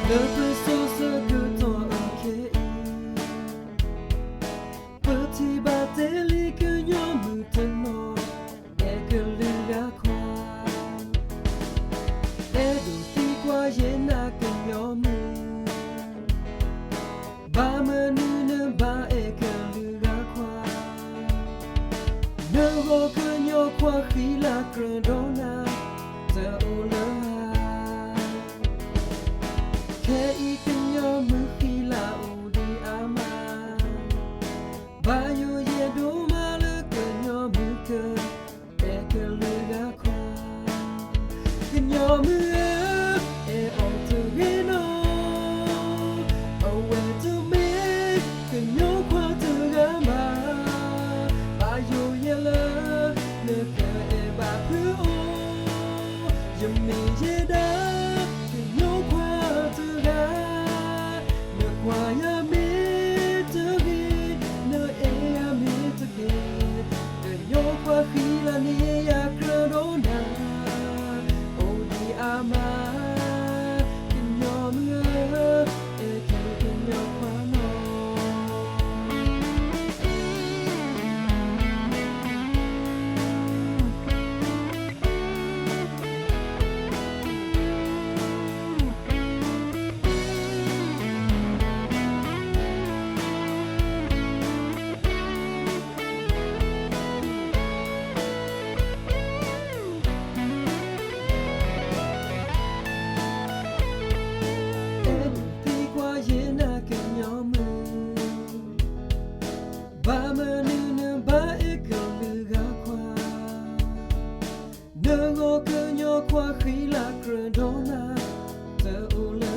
Le faisceau ce que ton enquête petit bateli que nous maintenant et que le quoi et d'où quoi y'en a que nous ba menu ne ba et que le quoi ne vo que nous quoi qui la crondona te oula que y que nous mu qui la odi ama ba yo ye do mal que nous mu que et que le quoi que nous mu et on te vino oh where to me que nous quoi te gama ba yo ye le que et ba plus haut je me ye da que nous quoi te ga le quoi ya me te gi ne e ya me te gi que yo quoi qui la ni ya crona oh di ama que nous me et que nous quoi no ba menu ne ba e que le ga quoi ne go que nyo quoi qui la crondona te oula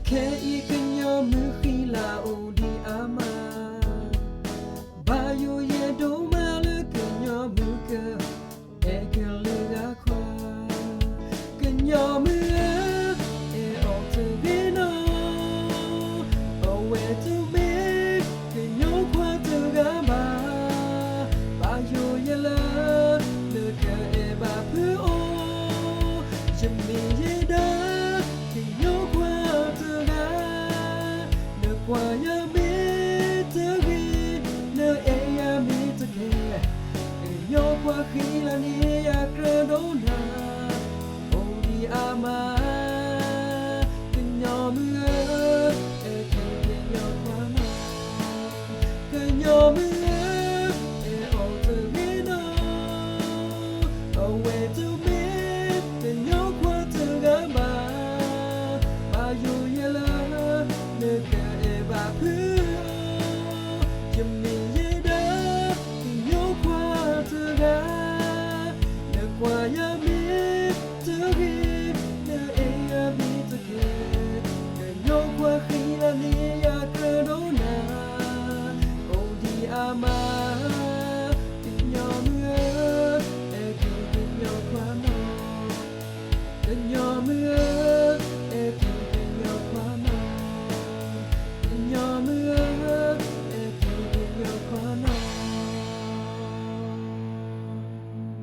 que y que nyo mu qui la odi ama ba yo ye do mal que nyo mu que et que le ga quoi que nyo mu et on te vino oh where to je me da que yo te ga ne ya me te gi ne e ya me te que yo qui la ni